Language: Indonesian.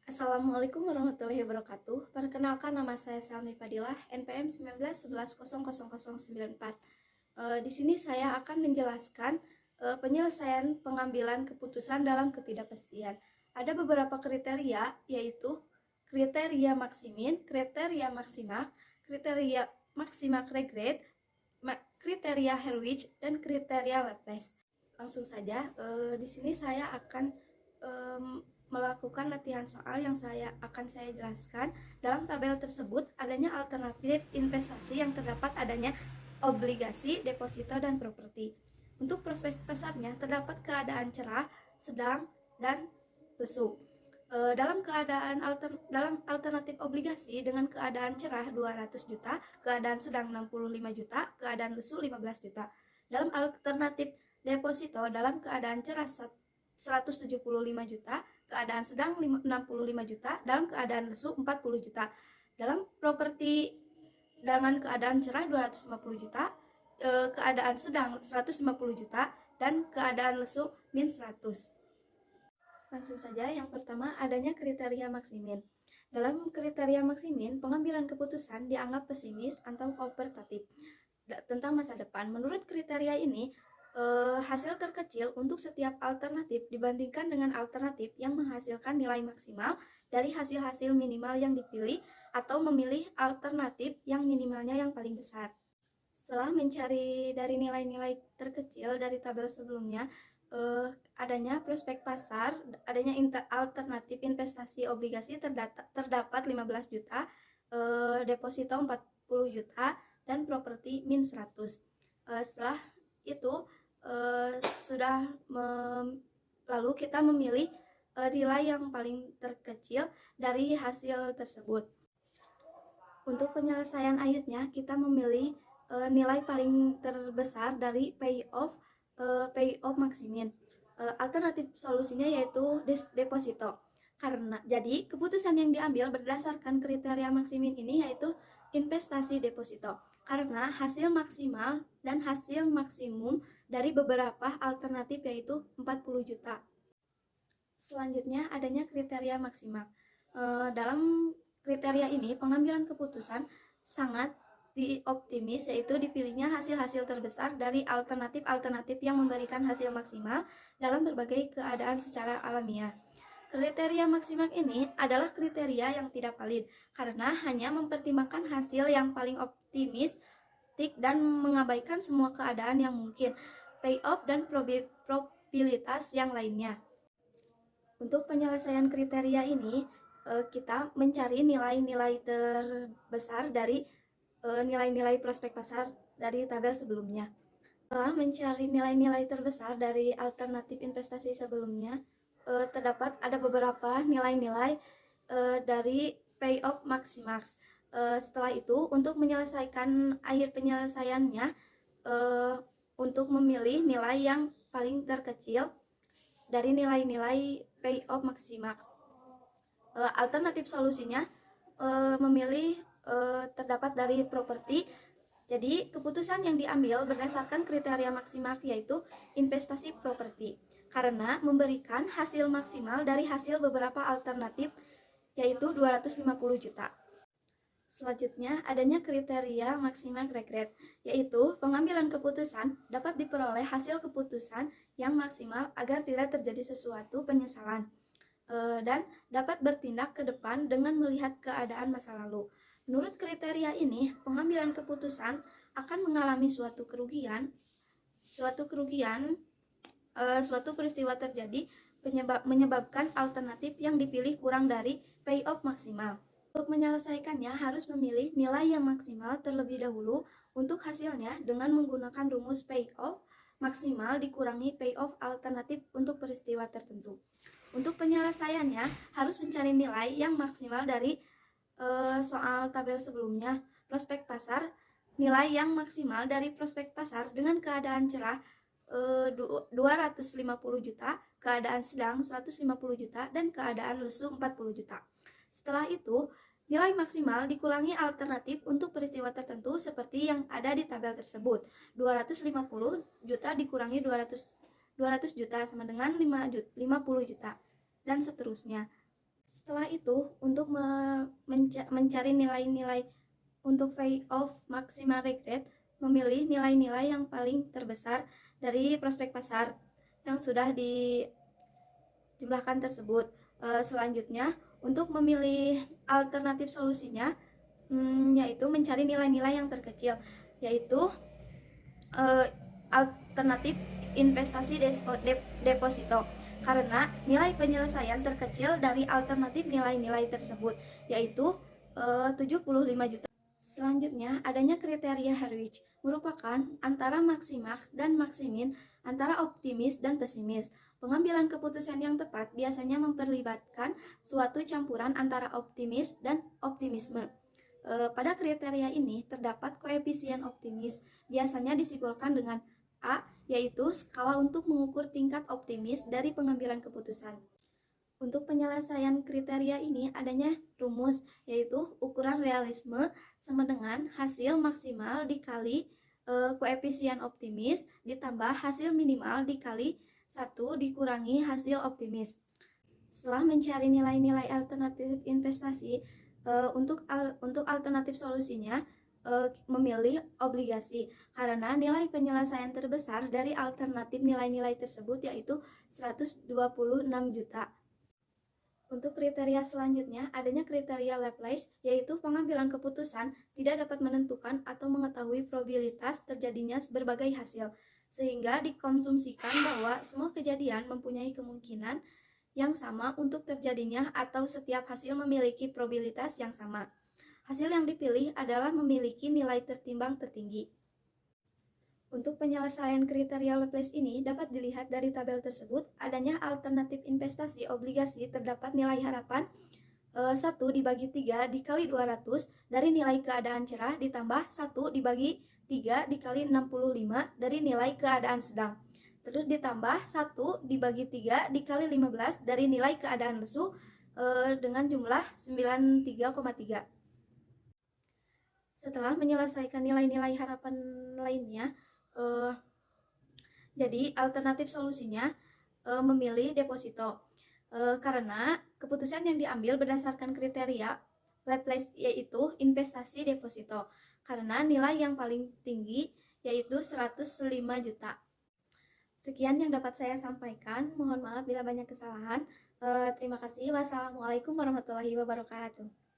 Assalamualaikum warahmatullahi wabarakatuh. Perkenalkan, nama saya Salmi Fadilah, NPM 1911000094. Di sini saya akan menjelaskan penyelesaian pengambilan keputusan dalam ketidakpastian. Ada beberapa kriteria, yaitu kriteria maksimin, kriteria maksimak, kriteria maksimak regret, kriteria Hurwitz, dan kriteria Lopez. Langsung saja, di sini saya akan melakukan latihan soal yang akan saya jelaskan. Dalam tabel tersebut adanya alternatif investasi yang terdapat adanya obligasi, deposito, dan properti. Untuk prospek pasarnya terdapat keadaan cerah, sedang, dan lesu. Dalam alternatif obligasi dengan keadaan cerah 200 juta, keadaan sedang 65 juta, keadaan lesu 15 juta. Dalam alternatif deposito dalam keadaan cerah 175 juta, keadaan sedang 65 juta, dalam keadaan lesu 40 juta. Dalam properti dengan keadaan cerah 250 juta, keadaan sedang 150 juta, dan keadaan lesu min 100. Langsung saja, yang pertama adanya kriteria maksimin. Dalam kriteria maksimin, pengambilan keputusan dianggap pesimis atau kooperatif tentang masa depan. Menurut kriteria ini, hasil terkecil untuk setiap alternatif dibandingkan dengan alternatif yang menghasilkan nilai maksimal dari hasil-hasil minimal yang dipilih, atau memilih alternatif yang minimalnya yang paling besar. Setelah mencari dari nilai-nilai terkecil dari tabel sebelumnya, adanya prospek pasar, adanya alternatif investasi obligasi terdapat 15 juta, deposito 40 juta, dan properti min 100. Setelah itu lalu kita memilih nilai yang paling terkecil dari hasil tersebut. Untuk penyelesaian akhirnya kita memilih nilai paling terbesar dari payoff maksimin. Alternatif solusinya yaitu deposito. Jadi keputusan yang diambil berdasarkan kriteria maksimin ini yaitu investasi deposito, karena hasil maksimal dan hasil maksimum dari beberapa alternatif yaitu 40 juta. Selanjutnya adanya kriteria maksimal. Dalam kriteria ini pengambilan keputusan sangat dioptimis, yaitu dipilihnya hasil-hasil terbesar dari alternatif-alternatif yang memberikan hasil maksimal dalam berbagai keadaan secara alamiah. Kriteria maksimal ini adalah kriteria yang tidak valid karena hanya mempertimbangkan hasil yang paling optimis dan mengabaikan semua keadaan yang mungkin, payoff, dan probabilitas yang lainnya. Untuk penyelesaian kriteria ini, kita mencari nilai-nilai terbesar dari nilai-nilai prospek pasar dari tabel sebelumnya. Setelah mencari nilai-nilai terbesar dari alternatif investasi sebelumnya, terdapat ada beberapa nilai-nilai dari payoff maximax. Setelah itu, untuk menyelesaikan akhir penyelesaiannya, untuk memilih nilai yang paling terkecil dari nilai-nilai payoff maximax. Alternatif solusinya memilih terdapat dari properti. Jadi keputusan yang diambil berdasarkan kriteria maksimal yaitu investasi properti, karena memberikan hasil maksimal dari hasil beberapa alternatif yaitu 250 juta. Selanjutnya adanya kriteria maksimal regret, yaitu pengambilan keputusan dapat diperoleh hasil keputusan yang maksimal agar tidak terjadi sesuatu penyesalan, dan dapat bertindak ke depan dengan melihat keadaan masa lalu. Menurut kriteria ini, pengambilan keputusan akan mengalami suatu peristiwa terjadi menyebabkan alternatif yang dipilih kurang dari payoff maksimal. Untuk menyelesaikannya harus memilih nilai yang maksimal terlebih dahulu untuk hasilnya dengan menggunakan rumus payoff maksimal dikurangi payoff alternatif untuk peristiwa tertentu. Untuk penyelesaiannya harus mencari nilai yang maksimal dari soal tabel sebelumnya. Prospek pasar, nilai yang maksimal dari prospek pasar dengan keadaan cerah 250 juta, keadaan sedang 150 juta, dan keadaan lesu 40 juta. Setelah itu, nilai maksimal dikurangi alternatif untuk peristiwa tertentu seperti yang ada di tabel tersebut. 250 juta dikurangi 200 juta sama dengan 50 juta, dan seterusnya. Setelah itu, untuk mencari nilai-nilai untuk pay off maximal regret, memilih nilai-nilai yang paling terbesar dari prospek pasar yang sudah dijumlahkan tersebut. Selanjutnya, untuk memilih alternatif solusinya, yaitu mencari nilai-nilai yang terkecil, yaitu alternatif investasi deposito, karena nilai penyelesaian terkecil dari alternatif nilai-nilai tersebut, yaitu 75 juta. Selanjutnya, adanya kriteria Harwich, merupakan antara maksimax dan maksimin, antara optimis dan pesimis. Pengambilan keputusan yang tepat biasanya memperlibatkan suatu campuran antara optimis dan optimisme. Pada kriteria ini terdapat koefisien optimis, biasanya disimpulkan dengan A, yaitu skala untuk mengukur tingkat optimis dari pengambilan keputusan. Untuk penyelesaian kriteria ini adanya rumus, yaitu ukuran realisme sama dengan hasil maksimal dikali koefisien optimis ditambah hasil minimal dikali 1 dikurangi hasil optimis. Setelah mencari nilai-nilai alternatif investasi, untuk alternatif solusinya memilih obligasi, karena nilai penyelesaian terbesar dari alternatif nilai-nilai tersebut yaitu 126 juta. Untuk kriteria selanjutnya, adanya kriteria Laplace, yaitu pengambilan keputusan tidak dapat menentukan atau mengetahui probabilitas terjadinya berbagai hasil, sehingga dikonsumsikan bahwa semua kejadian mempunyai kemungkinan yang sama untuk terjadinya atau setiap hasil memiliki probabilitas yang sama. Hasil yang dipilih adalah memiliki nilai tertimbang tertinggi. Untuk penyelesaian kriteria Laplace ini dapat dilihat dari tabel tersebut, adanya alternatif investasi obligasi terdapat nilai harapan 1 dibagi 3 dikali 200 dari nilai keadaan cerah ditambah 1 dibagi 3 dikali 65 dari nilai keadaan sedang. Terus ditambah 1 dibagi 3 dikali 15 dari nilai keadaan lesu dengan jumlah 93,3. Setelah menyelesaikan nilai-nilai harapan lainnya, jadi alternatif solusinya memilih deposito, karena keputusan yang diambil berdasarkan kriteria Laplace yaitu investasi deposito, karena nilai yang paling tinggi yaitu 105 juta. Sekian yang dapat saya sampaikan, mohon maaf bila banyak kesalahan. Terima kasih. Wassalamualaikum warahmatullahi wabarakatuh.